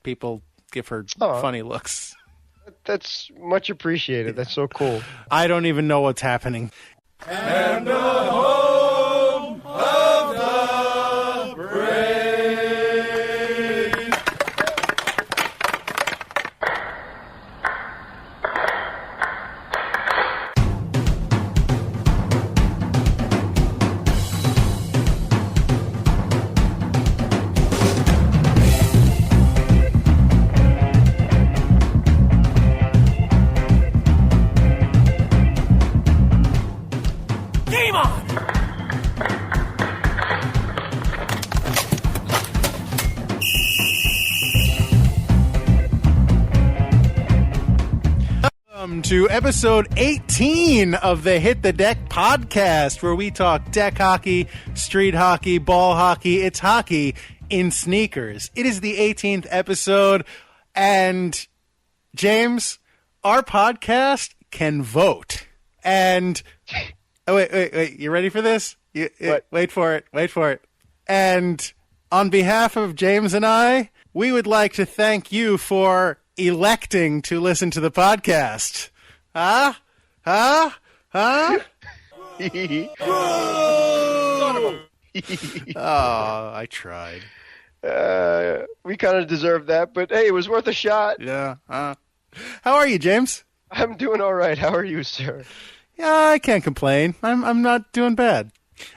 people give her funny looks. That's much appreciated. That's so cool. I don't even know what's happening. And the home of the brave. Welcome to episode 18 of the Hit the Deck podcast, where we talk deck hockey, street hockey, ball hockey. It's hockey in sneakers. It is the 18th episode, and James, our podcast can vote. And wait, you ready for this? Wait for it. And on behalf of James and I, we would like to thank you for electing to listen to the podcast. Oh, I tried. We kind of deserved that, but hey, it was worth a shot. Yeah. How are you, James? I'm doing all right. How are you, sir? Yeah, I can't complain. I'm not doing bad.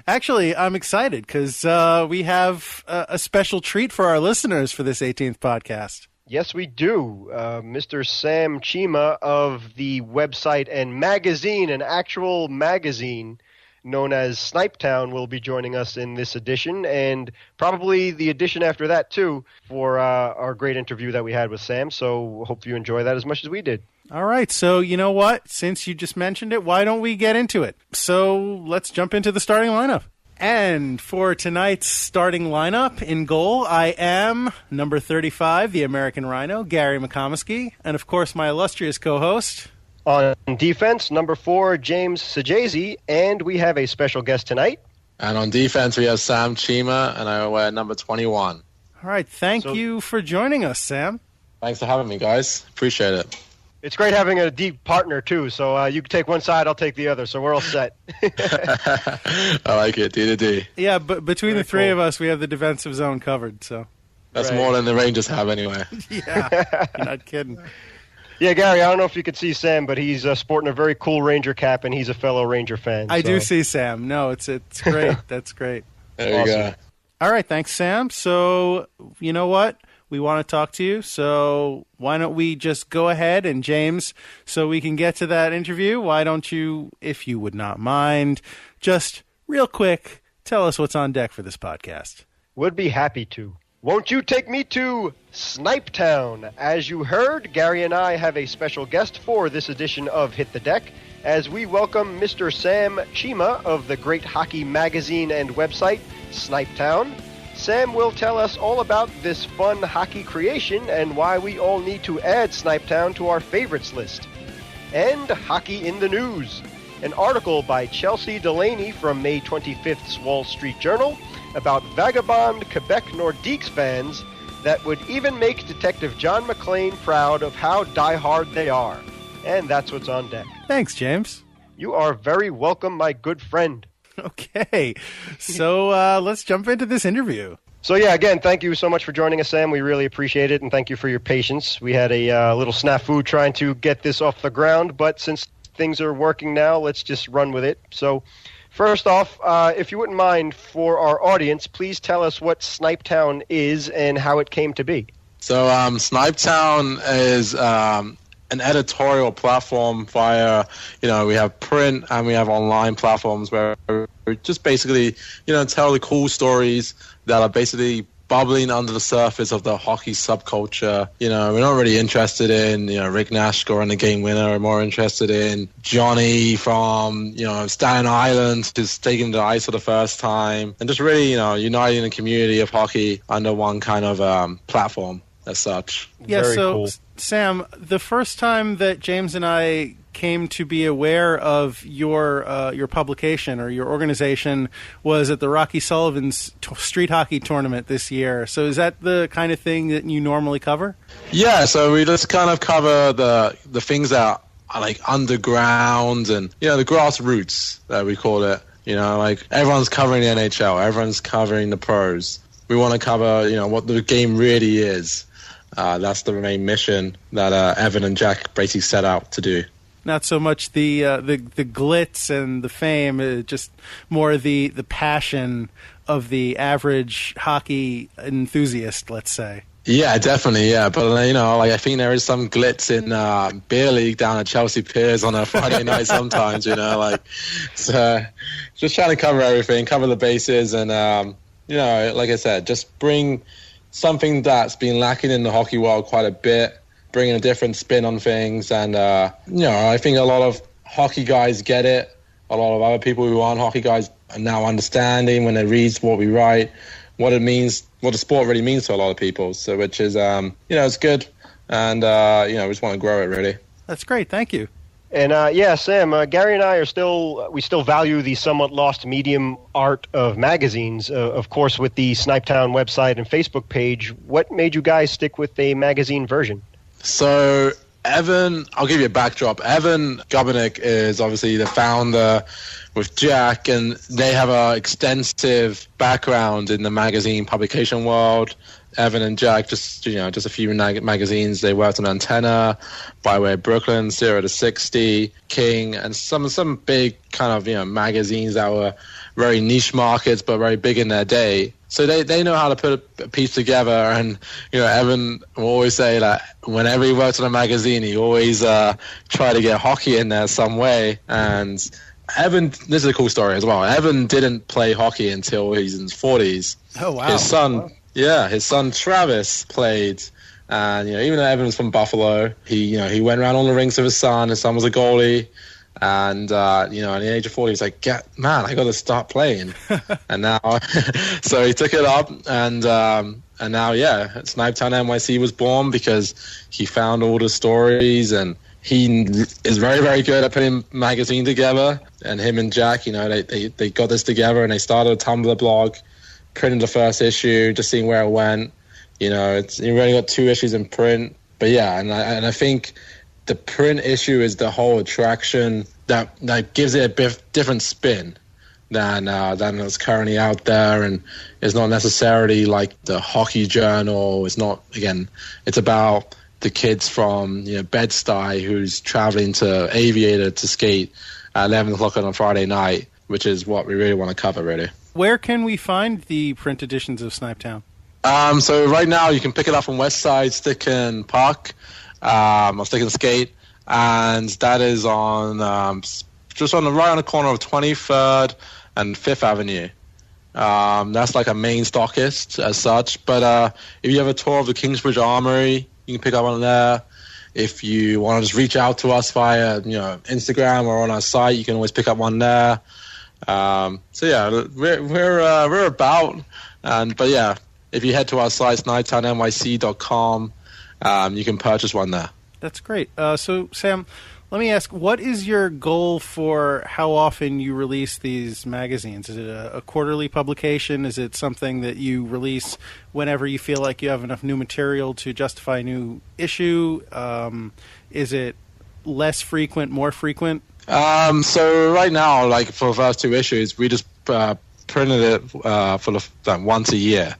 Actually, I'm excited because we have a special treat for our listeners for this 18th podcast. Yes, we do. Mr. Sam Chima of the website and magazine, an actual magazine known as Snipetown, will be joining us in this edition, and probably the edition after that, too, for our great interview that we had with Sam. So hope you enjoy that as much as we did. All right. So you know what? Since you just mentioned it, why don't we get into it? So let's jump into the starting lineup. And for tonight's starting lineup, in goal, I am number 35, the American Rhino, Gary McComiskey, and of course my illustrious co-host. On defense, number 4, James Sajazi, and we have a special guest tonight. And on defense, we have Sam Chima, and I wear number 21. All right, thank you for joining us, Sam. Thanks for having me, guys. Appreciate it. It's great having a deep partner, too, so you can take one side, I'll take the other, so we're all set. I like it, D to D. Yeah, but between the three of us, we have the defensive zone covered, so. That's more than the Rangers have anyway. Yeah, you're not kidding. Yeah, Gary, I don't know if you could see Sam, but he's sporting a very cool Ranger cap, and he's a fellow Ranger fan. I do see Sam. No, it's great. That's great. There you go. All right, thanks, Sam. So, you know what? We want to talk to you, so why don't we just go ahead, and James, so we can get to that interview, why don't you, if you would not mind, just real quick, tell us what's on deck for this podcast. Would be happy to. Won't you take me to Snipetown? As you heard, Gary and I have a special guest for this edition of Hit the Deck, as we welcome Mr. Sam Chima of the great hockey magazine and website, Snipetown. Sam will tell us all about this fun hockey creation and why we all need to add Snipetown to our favorites list. And Hockey in the News, an article by Chelsea Delaney from May 25th's Wall Street Journal about vagabond Quebec Nordiques fans that would even make Detective John McClane proud of how diehard they are. And that's what's on deck. Thanks, James. You are very welcome, my good friend. Okay, so let's jump into this interview. So yeah, again, thank you so much for joining us, Sam. We really appreciate it, and thank you for your patience. We had a little snafu trying to get this off the ground, but since things are working now, let's just run with it. So first off, if you wouldn't mind, for our audience, please tell us what Snipetown is and how it came to be. So Snipetown is an editorial platform via, we have print and we have online platforms where we just basically, tell the cool stories that are basically bubbling under the surface of the hockey subculture. We're not really interested in, Rick Nash scoring the game winner. We're more interested in Johnny from, Staten Island who's taking the ice for the first time, and just really, uniting the community of hockey under one kind of platform as such. Yeah, Very so cool. Sam, the first time that James and I came to be aware of your publication or your organization was at the Rocky Sullivan's street hockey tournament this year. So is that the kind of thing that you normally cover? Yeah, so we just kind of cover the things that are like underground and, you know, the grassroots that we call it. You know, like everyone's covering the NHL, everyone's covering the pros. We want to cover, you know, what the game really is. That's the main mission that Evan and Jack basically set out to do. Not so much the glitz and the fame, just more the passion of the average hockey enthusiast, let's say. Yeah, definitely, yeah. But, you know, like I think there is some glitz in beer league down at Chelsea Piers on a Friday night sometimes, you know. Like, so just trying to cover everything, cover the bases, and, you know, like I said, just bring something that's been lacking in the hockey world quite a bit, bringing a different spin on things. And, you know, I think a lot of hockey guys get it. A lot of other people who aren't hockey guys are now understanding when they read what we write, what it means, what the sport really means to a lot of people. So, which is, you know, it's good. And, you know, we just want to grow it, really. That's great. Thank you. And, yeah, Sam, Gary and I we still value the somewhat lost medium art of magazines. Of course, with the Snipetown website and Facebook page, what made you guys stick with a magazine version? So, Evan, I'll give you a backdrop. Evan Gubernick is obviously the founder with Jack, and they have an extensive background in the magazine publication world. Evan and Jack, just a few magazines. They worked on Antenna, Byway of Brooklyn, 0 to 60, King, and some big kind of, you know, magazines that were very niche markets but very big in their day. So they know how to put a piece together. And, you know, Evan will always say that whenever he worked on a magazine, he always try to get hockey in there some way. And Evan, this is a cool story as well. Evan didn't play hockey until he's in his 40s. Oh, wow. His son... Wow. Yeah, his son Travis played, and, you know, even though Evan was from Buffalo, he went around on the rinks with his son. His son was a goalie, and you know, at the age of 40, he's like, man, I got to start playing. And now, so he took it up, and now, yeah, Snipetown NYC was born because he found all the stories, and he is very, very good at putting magazine together. And him and Jack, you know, they got this together, and they started a Tumblr blog, printed the first issue, just seeing where it went. You know, you've only got 2 issues in print. But yeah, and I think the print issue is the whole attraction that gives it a bit different spin than is currently out there, and is not necessarily like the Hockey Journal. It's not, again, it's about the kids from, you know, Bed-Stuy who's traveling to Aviator to skate at 11 o'clock on a Friday night, which is what we really want to cover, really. Where can we find the print editions of Snipetown? So right now you can pick it up from Westside Stick and Park, or Stick and Skate, and that is on just right on the corner of 23rd and 5th Avenue. That's like a main stockist as such. But if you have a tour of the Kingsbridge Armory, you can pick up on there. If you want to just reach out to us via, you know, Instagram or on our site, you can always pick up one there. So yeah, we're about, but yeah, if you head to our site, snipetownnyc.com, you can purchase one there. That's great. So Sam, let me ask, what is your goal for how often you release these magazines? Is it a quarterly publication? Is it something that you release whenever you feel like you have enough new material to justify a new issue? Is it less frequent, more frequent? So right now, like for the first 2 issues, we just printed it for once a year.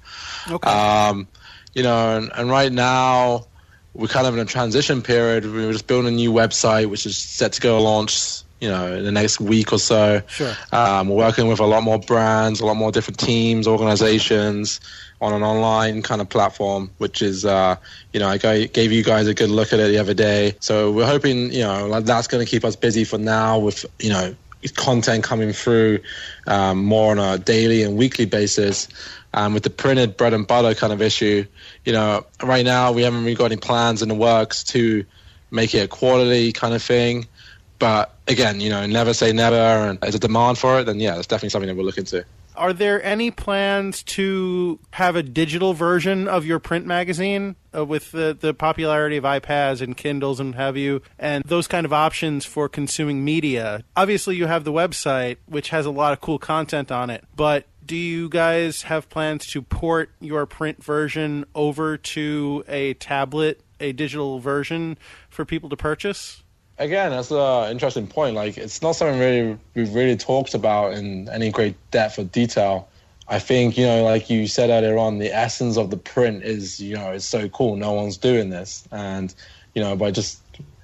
Okay. You know, and right now we're kind of in a transition period. We were just building a new website, which is set to go launch, you know, in the next week or so. Sure. We're working with a lot more brands, a lot more different teams, organizations on an online kind of platform, which is, you know, I gave you guys a good look at it the other day. So we're hoping, you know, like that's going to keep us busy for now with, you know, content coming through more on a daily and weekly basis. With the printed bread and butter kind of issue, you know, right now we haven't really got any plans in the works to make it a quarterly kind of thing. But again, you know, never say never, and there's a demand for it, then yeah, it's definitely something that we'll look into. Are there any plans to have a digital version of your print magazine with the popularity of iPads and Kindles and have you, and those kind of options for consuming media? Obviously, you have the website, which has a lot of cool content on it, but do you guys have plans to port your print version over to a tablet, a digital version for people to purchase? Again, that's an interesting point. Like, it's not something we've really talked about in any great depth or detail. I think, like you said earlier on, the essence of the print is, it's so cool. No one's doing this. And, by just,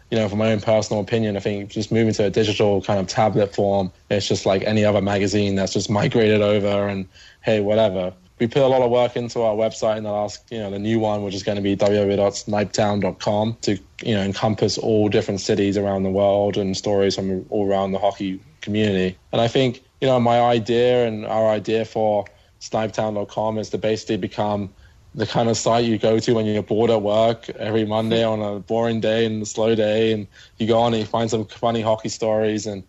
from my own personal opinion, I think just moving to a digital kind of tablet form, it's just like any other magazine that's just migrated over and, hey, whatever. We put a lot of work into our website in the last, the new one, which is going to be www.snipetown.com to, encompass all different cities around the world and stories from all around the hockey community. And I think, my idea and our idea for snipetown.com is to basically become the kind of site you go to when you're bored at work every Monday on a boring day and a slow day, and you go on and you find some funny hockey stories, and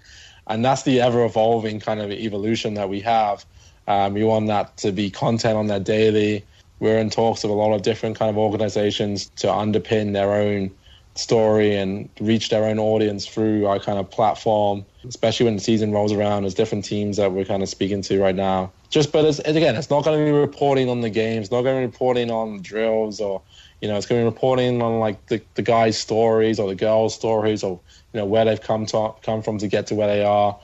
that's the ever-evolving kind of evolution that we have. We want that to be content on that daily. We're in talks with a lot of different kind of organizations to underpin their own story and reach their own audience through our kind of platform, especially when the season rolls around. There's different teams that we're kind of speaking to right now. But it's not going to be reporting on the games, not going to be reporting on drills, or, it's going to be reporting on like the guys' stories or the girls' stories, or, where they've come from to get to where they are.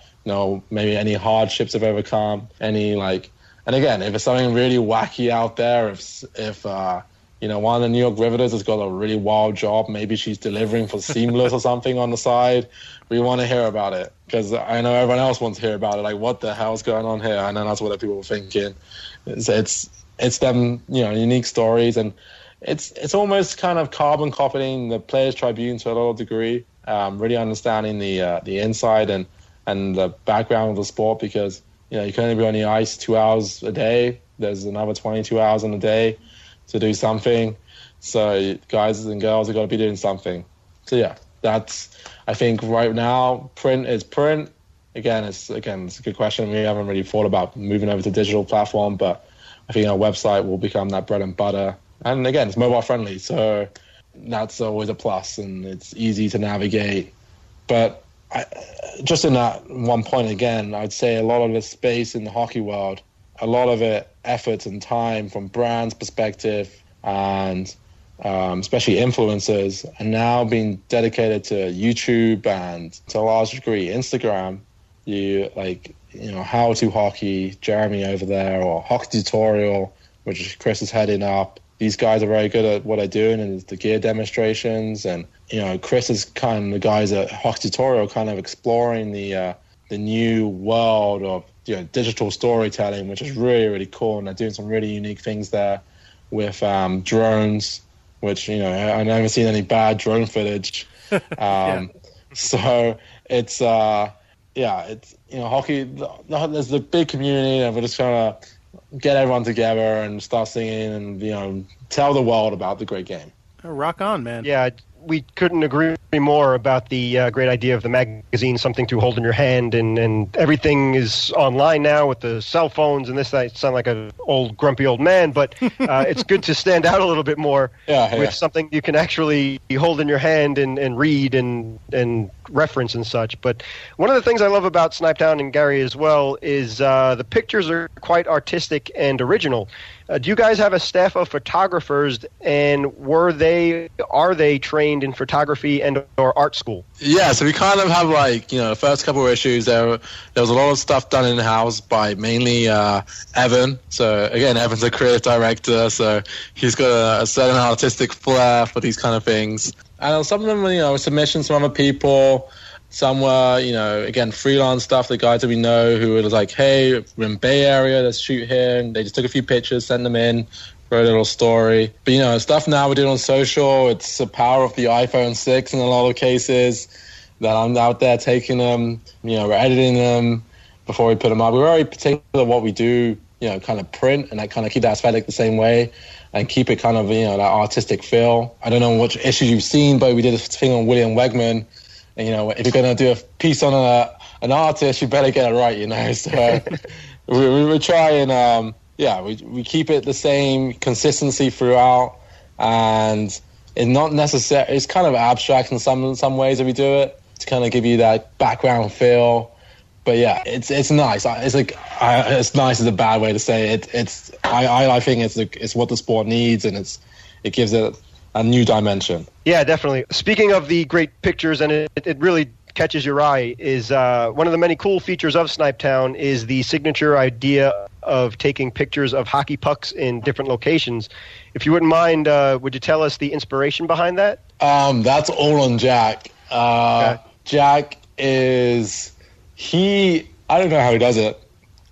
Maybe any hardships they've overcome, and again, if it's something really wacky out there, if one of the New York Riveters has got a really wild job, maybe she's delivering for Seamless or something on the side, we want to hear about it, because I know everyone else wants to hear about it, like, what the hell's going on here? And then that's what people were thinking. It's them, unique stories, and it's almost kind of carbon copying the Players Tribune to a little degree, really understanding the inside and the background of the sport, because you can only be on the ice 2 hours a day. There's another 22 hours in a day to do something. So guys and girls have got to be doing something. So yeah, I think right now print is print. It's a good question. We haven't really thought about moving over to digital platform, but I think our website will become that bread and butter. And again, it's mobile friendly, so that's always a plus, and it's easy to navigate. But just in that one point again, I'd say a lot of the space in the hockey world, a lot of it, effort and time from brands' perspective, and especially influencers, are now being dedicated to YouTube and to a large degree Instagram. How to Hockey, Jeremy over there, or Hockey Tutorial, which Chris is heading up. These guys are very good at what they're doing, and the gear demonstrations. And Chris is kind of the guys at Hockey Tutorial, kind of exploring the new world of digital storytelling, which is really, really cool. And they're doing some really unique things there with drones, which I've never seen any bad drone footage. So it's hockey. There's the big community, and we're just trying to get everyone together and start singing and tell the world about the great game. Rock on, man. Yeah, we couldn't agree more about the great idea of the magazine, something to hold in your hand, and everything is online now with the cell phones and this. I sound like an old grumpy old man, but it's good to stand out a little bit more with something you can actually hold in your hand and read and reference and such. But one of the things I love about Snipetown and Gary as well is the pictures are quite artistic and original. Do you guys have a staff of photographers, and are they trained in photography and or art school? Yeah, so we kind of have the first couple of issues there was a lot of stuff done in-house by mainly Evan. So again, Evan's a creative director, so he's got a certain artistic flair for these kind of things. And some of them, submissions from other people. Some were, again, freelance stuff, the guys that we know who were like, hey, we're in Bay Area, let's shoot here. And they just took a few pictures, sent them in, wrote a little story. But, stuff now we're doing on social, it's the power of the iPhone 6 in a lot of cases, that I'm out there taking them, we're editing them before we put them up. We're very particular what we do, kind of print, and kind of keep that aesthetic the same way and keep it kind of, that artistic feel. I don't know which issue you've seen, but we did a thing on William Wegman. And, if you're going to do a piece on an artist, you better get it right, So we try and we keep it the same consistency throughout, and it's not necessary. It's kind of abstract in some ways that we do it to kind of give you that background feel. But yeah, it's nice. It's nice is a bad way to say it. I think it's what the sport needs, and it gives it a new dimension. Yeah, definitely. Speaking of the great pictures, and it really catches your eye, is one of the many cool features of Snipetown is the signature idea of taking pictures of hockey pucks in different locations. If you wouldn't mind, would you tell us the inspiration behind that? That's all on Jack. Okay. Jack is... I don't know how he does it.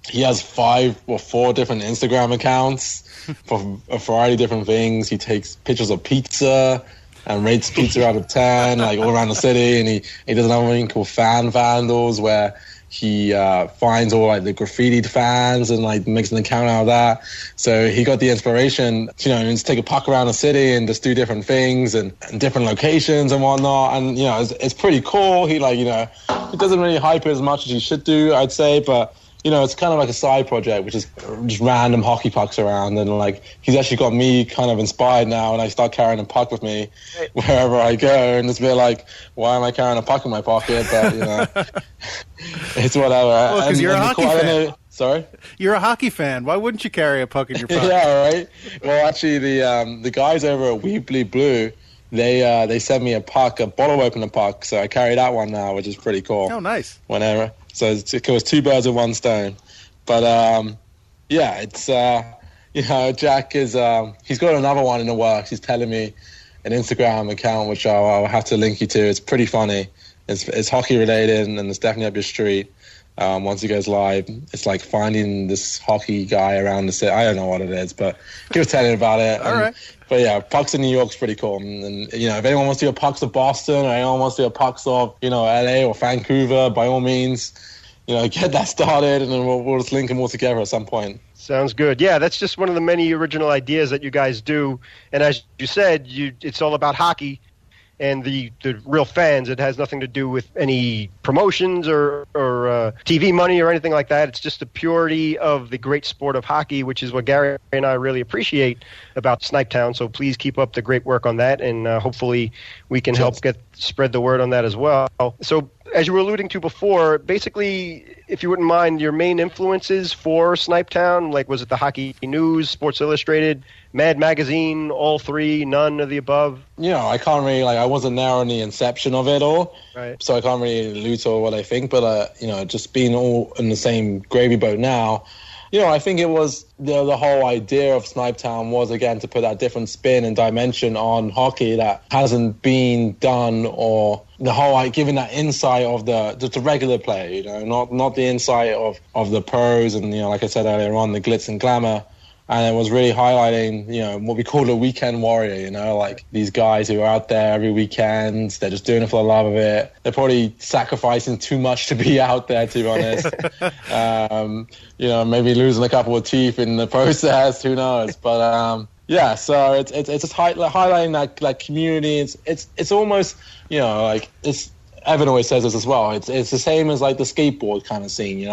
He has 5 or 4 different Instagram accounts for a variety of different things. He takes pictures of pizza and rates pizza out of 10, like all around the city. And he does another thing called Fan Vandals, where he finds all like the graffitied fans and like makes an account out of that. So he got the inspiration, to take a puck around the city and just do different things and different locations and whatnot. And it's pretty cool. He he doesn't really hype it as much as he should do, I'd say, but it's kind of like a side project, which is just random hockey pucks around. And like, he's actually got me kind of inspired now, and I start carrying a puck with me wherever I go. And it's a bit like, why am I carrying a puck in my pocket? But, it's whatever. Well, because you're a hockey fan. Sorry? You're a hockey fan. Why wouldn't you carry a puck in your pocket? Yeah, right. Well, actually, the guys over at Weebly Blue, they sent me a puck, a bottle opener puck. So I carry that one now, which is pretty cool. Oh, nice. Whenever. So it kills 2 birds with 1 stone. But, it's, Jack is, he's got another one in the works. He's telling me an Instagram account, which I'll have to link you to. It's pretty funny. It's hockey related, and it's definitely up your street. Once it goes live, it's like finding this hockey guy around the city. I don't know what it is, but he was telling me about it. All right. But yeah, pucks in New York's pretty cool. And if anyone wants to do a pucks of Boston, or anyone wants to do a pucks of LA or Vancouver, by all means, get that started, and then we'll just link them all together at some point. Sounds good. Yeah, that's just one of the many original ideas that you guys do. And as you said, it's all about hockey and the real fans. It has nothing to do with any promotions or TV money or anything like that. It's just the purity of the great sport of hockey, which is what Gary and I really appreciate about Snipetown. So please keep up the great work on that, and hopefully we can help spread the word on that as well. So as you were alluding to before, basically, if you wouldn't mind, your main influences for Snipetown, like was it the Hockey News, Sports Illustrated, Mad Magazine, all 3, none of the above? I can't really, I wasn't there on the inception of it all, right? So I can't really allude to what I think, but, just being all in the same gravy boat now, I think it was the whole idea of Snipetown was, again, to put that different spin and dimension on hockey that hasn't been done, or the whole giving that insight of the regular player, not the insight of the pros and, like I said earlier on, the glitz and glamour. And it was really highlighting, what we call a weekend warrior, like these guys who are out there every weekend. They're just doing it for the love of it. They're probably sacrificing too much to be out there, to be honest. Maybe losing a couple of teeth in the process, who knows? But, so it's just highlighting that community. It's almost, it's... Evan always says this as well. It's the same as like the skateboard kind of scene,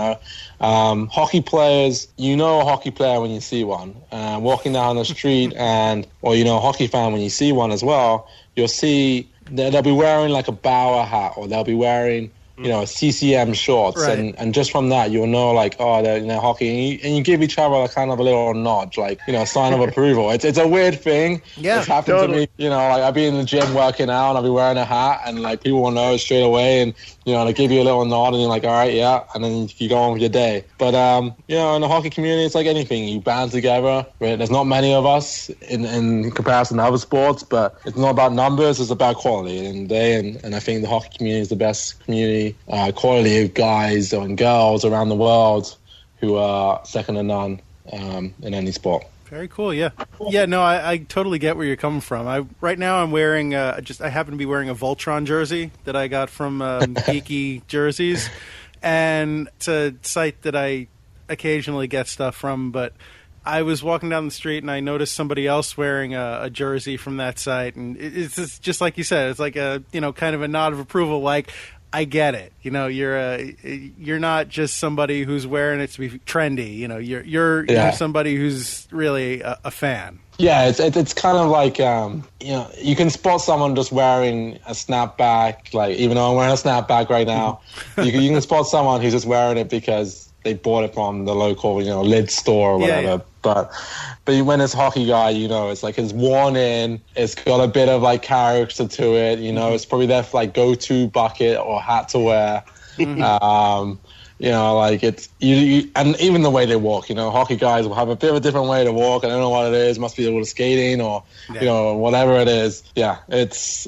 Hockey players, a hockey player when you see one. Walking down the street a hockey fan when you see one as well, you'll see they'll be wearing like a Bauer hat, or they'll be wearing, CCM shorts. Right. And just from that, you'll know they're hockey. And you give each other a kind of a little nod, a sign of approval. It's a weird thing. Yeah, it's happened totally. to me. I'll be in the gym working out, and I'll be wearing a hat, and people will know straight away, and they give you a little nod, and you're like, all right, yeah, and then you go on with your day. But in the hockey community, it's like anything. You band together. Right? There's not many of us in comparison to other sports, but it's not about numbers. It's about quality. And I think the hockey community is the best community, quality of guys and girls around the world who are second to none in any sport. Very cool, yeah. Yeah, no, I totally get where you're coming from. Right now I'm wearing, I happen to be wearing a Voltron jersey that I got from Geeky Jerseys, and it's a site that I occasionally get stuff from, but I was walking down the street and I noticed somebody else wearing a jersey from that site, and it's just like you said, it's like a, kind of a nod of approval, like, I get it. You know, you're not just somebody who's wearing it to be trendy. You know, you're somebody who's really a fan. Yeah, it's kind of like, you know, you can spot someone just wearing a snapback, like, even though I'm wearing a snapback right now, you can spot someone who's just wearing it because they bought it from the local, you know, lid store or whatever. Yeah. But when it's hockey guy, you know, it's like it's worn in, it's got a bit of like character to it, you know, it's probably their like go-to bucket or hat to wear. You know, like it's you, and even the way they walk, you know, hockey guys will have a bit of a different way to walk. I don't know what it is. Must be a little skating or, you know, whatever it is. Yeah, it's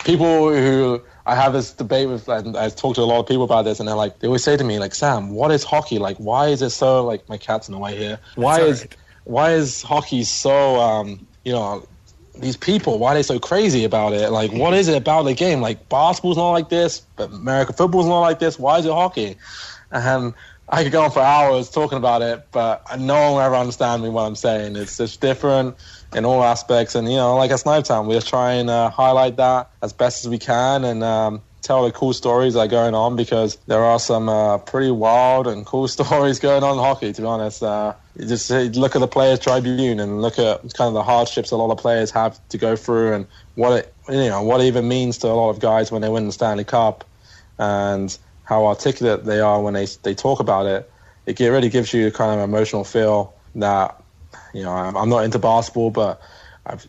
people who I have this debate with, and I talk to a lot of people about this, and they always say to me, like, Sam, what is hockey? Like, why is it so, like, my cat's in the way here. Why is hockey so, you know, these people, why are they so crazy about it? Like, what is it about the game? Like, basketball's not like this, but American football's not like this. Why is it hockey? And I could go on for hours talking about it, but no one will ever understand me what I'm saying. It's just different in all aspects. And, you know, like at Snipetown, we just try and highlight that as best as we can and tell the cool stories that are going on, because there are some pretty wild and cool stories going on in hockey, to be honest. You just look at the Players Tribune and look at kind of the hardships a lot of players have to go through and what it even means to a lot of guys when they win the Stanley Cup, and how articulate they are when they talk about it. It really gives you a kind of emotional feel that, you know, I'm not into basketball, but I've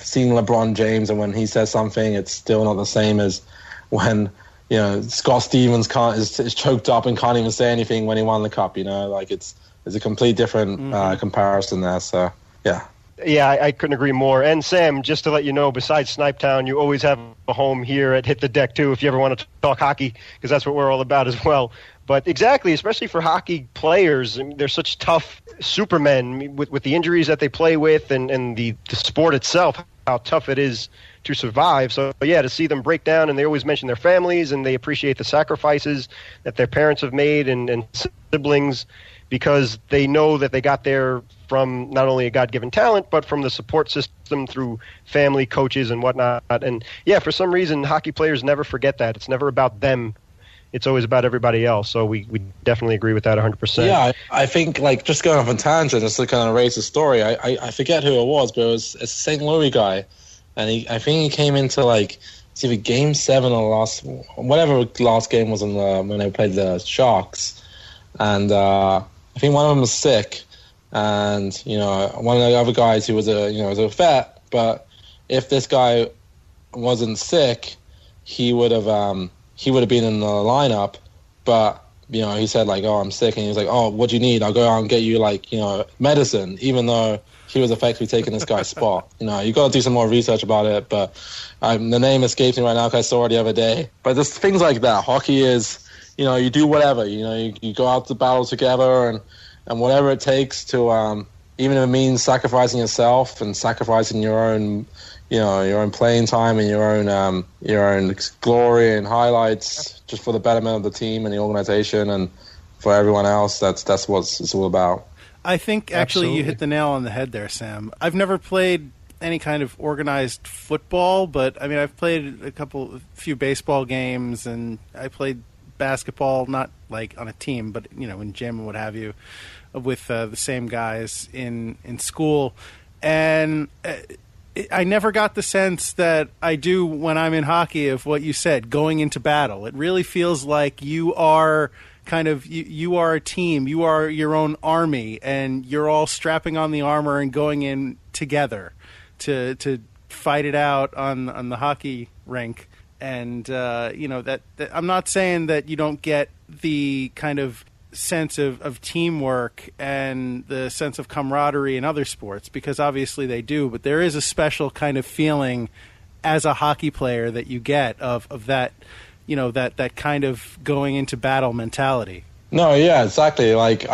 seen LeBron James, and when he says something, it's still not the same as when, you know, Scott Stevens is choked up and can't even say anything when he won the cup. You know, like it's a complete different comparison there. So yeah. Yeah, I couldn't agree more. And Sam, just to let you know, besides Snipetown, you always have a home here at Hit the Deck, too, if you ever want to talk hockey, because that's what we're all about as well. But exactly, especially for hockey players, I mean, they're such tough supermen with the injuries that they play with and the sport itself, how tough it is to survive. So, yeah, to see them break down, and they always mention their families, and they appreciate the sacrifices that their parents have made and siblings, because they know that they got there from not only a God-given talent, but from the support system through family, coaches, and whatnot. And, yeah, for some reason, hockey players never forget that. It's never about them. It's always about everybody else. So we definitely agree with that 100%. Yeah, I think, like, just going off on tangent, just to kind of raise the story, I forget who it was, but it's a St. Louis guy. And I think he came into, like, it's either Game 7 or whatever last game was when they played the Sharks. And I think one of them was sick. And, you know, one of the other guys who was was a vet, but if this guy wasn't sick, he would have been in the lineup. But, you know, he said, like, oh, I'm sick. And he was like, oh, what do you need? I'll go out and get you, like, you know, medicine, even though he was effectively taking this guy's spot. You know, you got to do some more research about it. But the name escapes me right now because I saw it the other day. But there's things like that. Hockey is, you know, you do whatever. You know, you go out to battle together and whatever it takes to, even if it means sacrificing yourself and sacrificing your own, you know, your own playing time and your own glory and highlights, just for the betterment of the team and the organization and for everyone else. That's what it's all about. I think actually you hit the nail on the head there, Sam. I've never played any kind of organized football, but I mean, I've played a few baseball games, and I played basketball, not like on a team, but, you know, in gym and what have you, with the same guys in school. And I never got the sense that I do when I'm in hockey of what you said, going into battle. It really feels like you are kind of, you are a team, you are your own army, and you're all strapping on the armor and going in together to fight it out on the hockey rink. And, you know, that I'm not saying that you don't get the kind of sense of teamwork and the sense of camaraderie in other sports, because obviously they do, but there is a special kind of feeling as a hockey player that you get of that, you know, that kind of going into battle mentality. No, yeah, exactly. Like,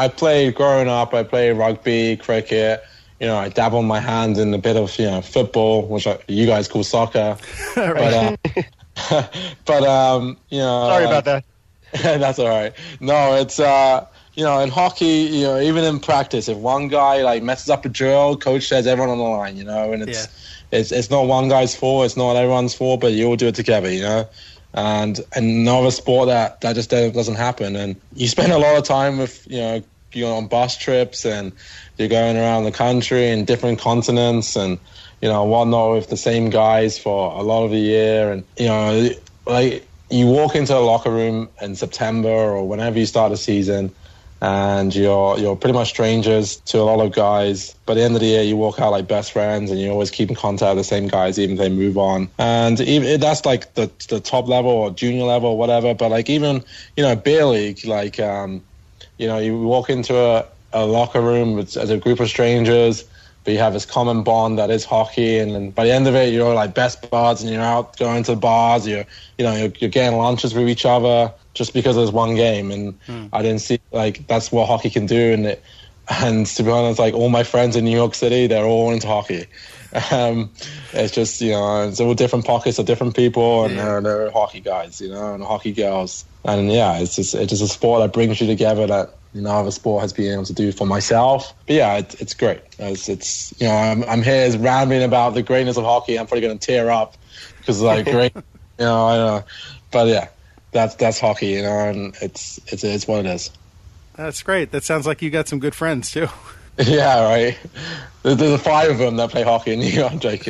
growing up, I played rugby, cricket. You know, I dabbled my hand in a bit of, you know, football, which you guys call soccer. Right. But you know... Sorry about that. That's all right. No, it's, you know, in hockey, you know, even in practice, if one guy, like, messes up a drill, coach says everyone on the line, you know, and it's not one guy's fault, it's not everyone's fault, but you all do it together, you know. And no other sport that just doesn't happen. And you spend a lot of time with, you're on bus trips and you're going around the country and different continents and, whatnot with the same guys for a lot of the year. And, like you walk into a locker room in September or whenever you start a season and you're pretty much strangers to a lot of guys. But at the end of the year, you walk out like best friends and you always keep in contact with the same guys even if they move on. And even that's like the top level or junior level or whatever. But like even, beer league, like, you walk into a locker room as a group of strangers, but you have this common bond that is hockey. And then by the end of it, you're like best buds and you're out going to bars. You're getting lunches with each other just because there's one game. And I didn't see like that's what hockey can do. And to be honest, like all my friends in New York City, they're all into hockey. It's just, it's all different pockets of different people and they're hockey guys, and hockey girls. And yeah, it's just a sport that brings you together that no other sport has been able to do for myself. But yeah, it's great. It's I'm here rambling about the greatness of hockey. I'm probably going to tear up because like great, I don't know. But yeah, that's hockey, and it's what it is. That's great. That sounds like you got some good friends too. Yeah, right. There's 5 of them that play hockey in New York, Jake.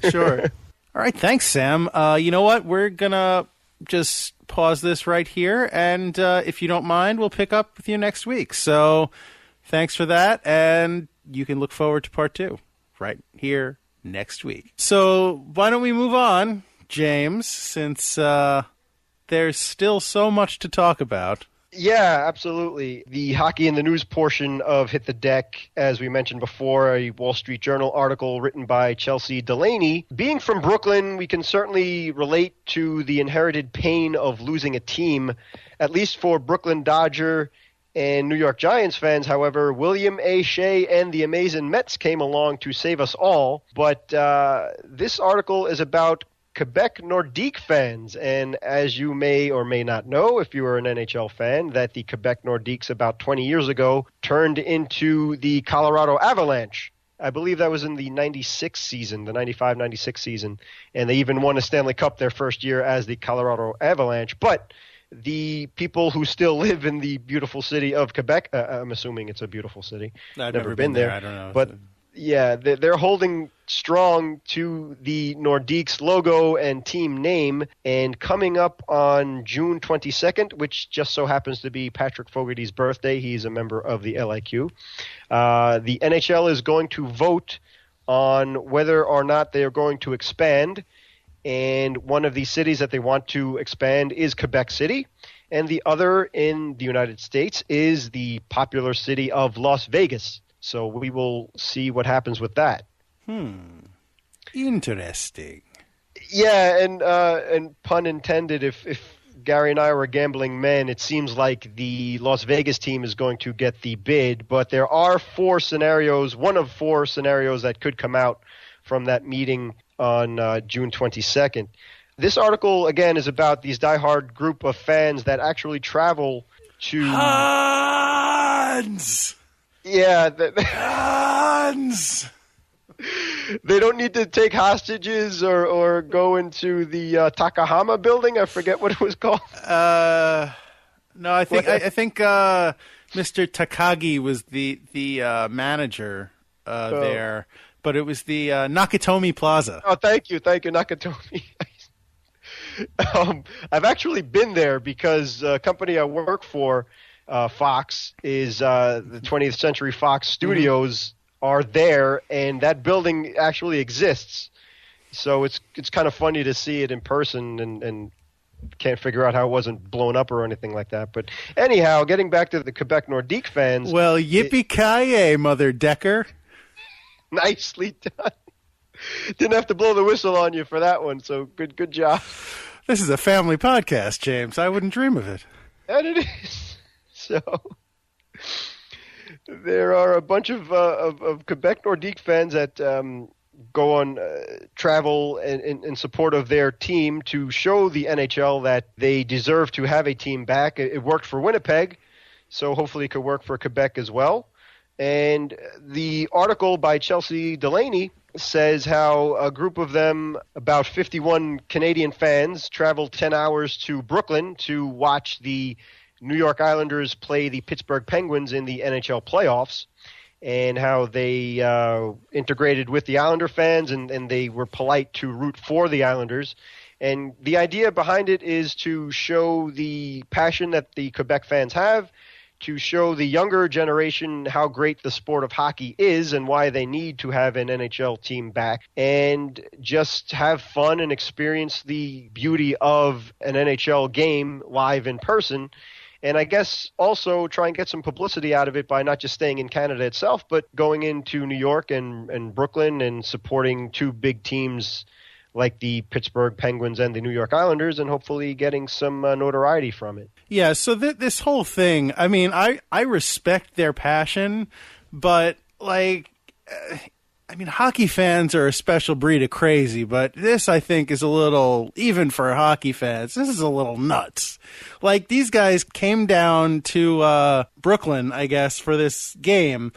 Sure. All right, thanks, Sam. You know what? We're gonna just pause this right here, and if you don't mind, we'll pick up with you next week. So thanks for that, and you can look forward to part 2 right here next week. So why don't we move on, James, since there's still so much to talk about. Yeah, absolutely. The Hockey in the News portion of Hit the Deck, as we mentioned before, a Wall Street Journal article written by Chelsea Delaney. Being from Brooklyn, we can certainly relate to the inherited pain of losing a team. At least for Brooklyn Dodger and New York Giants fans, however, William A. Shea and the amazing Mets came along to save us all. But this article is about Quebec Nordique fans, and as you may or may not know, if you are an NHL fan, that the Quebec Nordiques about 20 years ago turned into the Colorado Avalanche. I believe that was in the 96 season, the 95-96 season, and they even won a Stanley Cup their first year as the Colorado Avalanche. But the people who still live in the beautiful city of Quebec, I'm assuming it's a beautiful city. I've never been there. I don't know. But yeah, they're holding strong to the Nordiques logo and team name, and coming up on June 22nd, which just so happens to be Patrick Fogarty's birthday, he's a member of the LIQ, the NHL is going to vote on whether or not they are going to expand, and one of the cities that they want to expand is Quebec City, and the other in the United States is the popular city of Las Vegas. So we will see what happens with that. Interesting. Yeah, and pun intended, if Gary and I were gambling men, it seems like the Las Vegas team is going to get the bid, but there are 4 scenarios, one of 4 scenarios that could come out from that meeting on June 22nd. This article, again, is about these diehard group of fans that actually travel to... Hans! Yeah. Hans! They don't need to take hostages or go into the Takahama building. I forget what it was called. No, I think Mr. Takagi was the manager there, but it was the Nakatomi Plaza. Oh, thank you, Nakatomi. I've actually been there because a company I work for, Fox, is the 20th Century Fox Studios are there, and that building actually exists. So it's kind of funny to see it in person, and can't figure out how it wasn't blown up or anything like that. But anyhow, getting back to the Quebec Nordique fans. Well, yippee-ki-yay, Mother Decker. Nicely done. Didn't have to blow the whistle on you for that one, so good job. This is a family podcast, James. I wouldn't dream of it. And it is. So there are a bunch of Quebec Nordique fans that go on travel in support of their team to show the NHL that they deserve to have a team back. It worked for Winnipeg, so hopefully it could work for Quebec as well. And the article by Chelsea Delaney says how a group of them, about 51 Canadian fans, traveled 10 hours to Brooklyn to watch the New York Islanders play the Pittsburgh Penguins in the NHL playoffs, and how they integrated with the Islander fans, and they were polite to root for the Islanders. And the idea behind it is to show the passion that the Quebec fans have, to show the younger generation how great the sport of hockey is and why they need to have an NHL team back, and just have fun and experience the beauty of an NHL game live in person. And I guess also try and get some publicity out of it by not just staying in Canada itself, but going into New York and Brooklyn and supporting two big teams like the Pittsburgh Penguins and the New York Islanders, and hopefully getting some notoriety from it. Yeah, so this whole thing, I mean, I respect their passion, but, like, I mean, hockey fans are a special breed of crazy, but this, I think, is a little, even for hockey fans, this is a little nuts. Like, these guys came down to Brooklyn, I guess, for this game,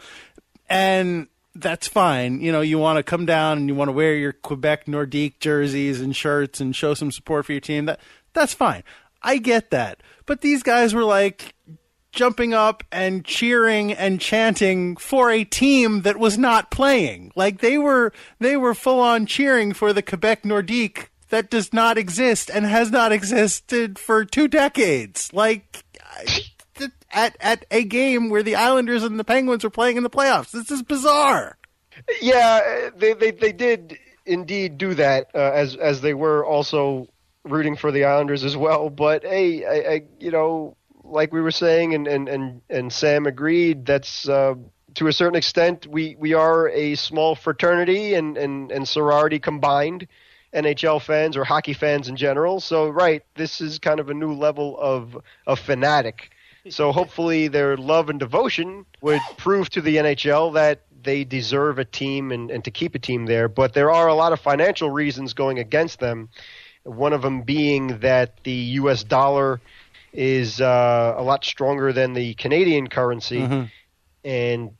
and that's fine. You know, you want to come down and you want to wear your Quebec Nordique jerseys and shirts and show some support for your team. That's fine. I get that. But these guys were like jumping up and cheering and chanting for a team that was not playing. Like they were full on cheering for the Quebec Nordique that does not exist and has not existed for 2 decades. Like at a game where the Islanders and the Penguins are playing in the playoffs. This is bizarre. Yeah, they did indeed do that, as they were also rooting for the Islanders as well. But hey, I you know, like we were saying, and Sam agreed, that's to a certain extent we are a small fraternity and sorority combined, NHL fans or hockey fans in general. So right, this is kind of a new level of fanatic. So hopefully their love and devotion would prove to the NHL that they deserve a team and to keep a team there. But there are a lot of financial reasons going against them, one of them being that the U.S. dollar is a lot stronger than the Canadian currency, and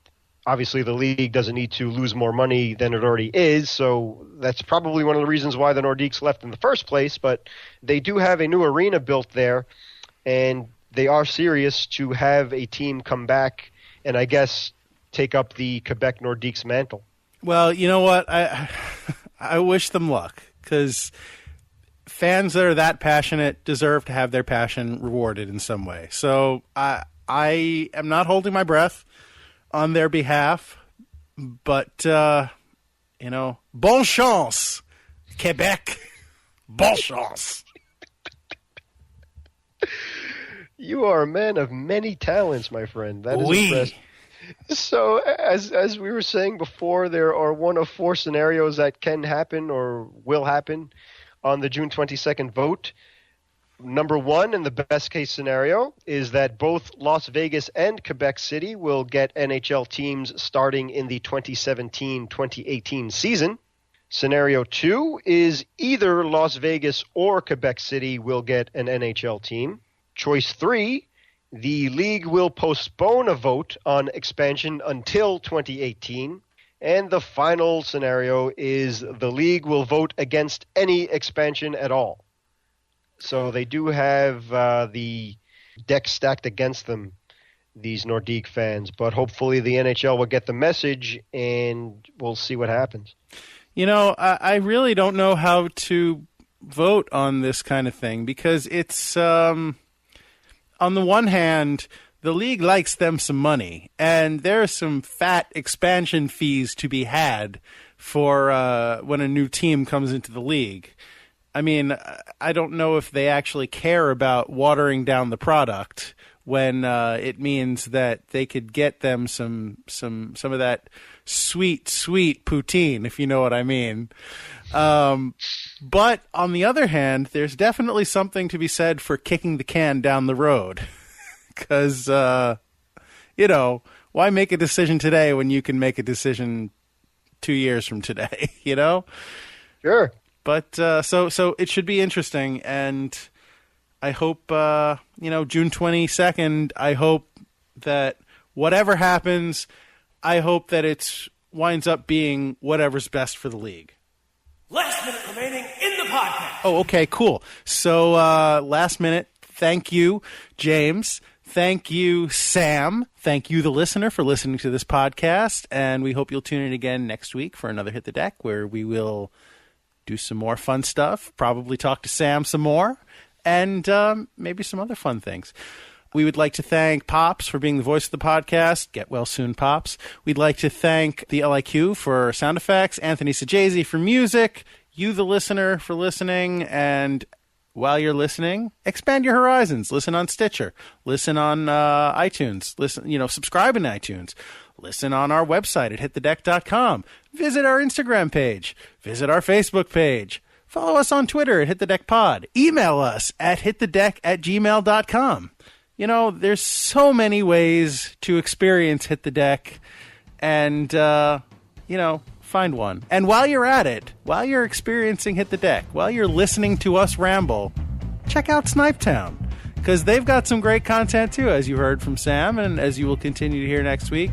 obviously the league doesn't need to lose more money than it already is, so that's probably one of the reasons why the Nordiques left in the first place. But they do have a new arena built there, and they are serious to have a team come back and I guess take up the Quebec Nordiques mantle. Well, you know what? I wish them luck, because fans that are that passionate deserve to have their passion rewarded in some way. So I am not holding my breath on their behalf, but, you know, bon chance, Quebec, bon chance. You are a man of many talents, my friend. That is impressive. So, as we were saying before, there are one of 4 scenarios that can happen or will happen on the June 22nd vote. Number 1, in the best case scenario, is that both Las Vegas and Quebec City will get NHL teams starting in the 2017-2018 season. Scenario 2 is either Las Vegas or Quebec City will get an NHL team. Choice 3, the league will postpone a vote on expansion until 2018. And the final scenario is the league will vote against any expansion at all. So they do have the deck stacked against them, these Nordique fans. But hopefully the NHL will get the message, and we'll see what happens. You know, I really don't know how to vote on this kind of thing, because it's... on the one hand, the league likes them some money, and there are some fat expansion fees to be had for when a new team comes into the league. I mean, I don't know if they actually care about watering down the product when it means that they could get them some of that sweet poutine, if you know what I mean. But on the other hand, there's definitely something to be said for kicking the can down the road. Because, you know, why make a decision today when you can make a decision 2 years from today, you know? Sure. But so it should be interesting. And I hope, you know, June 22nd, I hope that whatever happens, I hope that it's winds up being whatever's best for the league. Last minute remaining in the podcast. Oh, okay, cool. So last minute, thank you, James. Thank you, Sam. Thank you, the listener, for listening to this podcast. And we hope you'll tune in again next week for another Hit the Deck, where we will do some more fun stuff, probably talk to Sam some more, and maybe some other fun things. We would like to thank Pops for being the voice of the podcast. Get well soon, Pops. We'd like to thank the LIQ for sound effects, Anthony Sajazi for music, you, the listener, for listening, and while you're listening, expand your horizons. Listen on Stitcher. Listen on iTunes. Subscribe in iTunes. Listen on our website at hitthedeck.com. Visit our Instagram page. Visit our Facebook page. Follow us on Twitter at hitthedeckpod. Email us at hitthedeck@gmail.com. There's so many ways to experience Hit the Deck, and, find one. And while you're at it, while you're experiencing Hit the Deck, while you're listening to us ramble, check out Snipetown, because they've got some great content too, as you heard from Sam, and as you will continue to hear next week.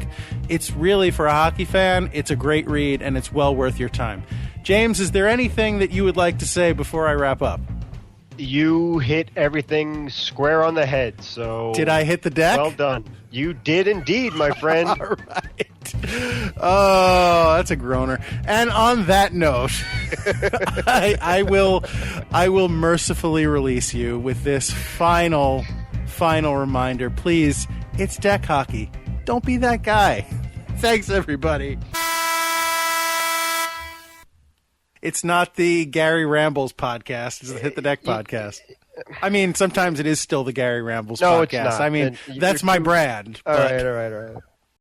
It's really, for a hockey fan, it's a great read, and it's well worth your time. James, is there anything that you would like to say before I wrap up? You hit everything square on the head, so... Did I hit the deck? Well done. You did indeed, my friend. All right. Oh, that's a groaner. And on that note, I will mercifully release you with this final reminder. Please, it's deck hockey. Don't be that guy. Thanks, everybody. It's not the Gary Rambles podcast. It's the Hit the Deck podcast. I mean, sometimes it is still the Gary Rambles podcast. It's not. I mean, that's my brand. All right.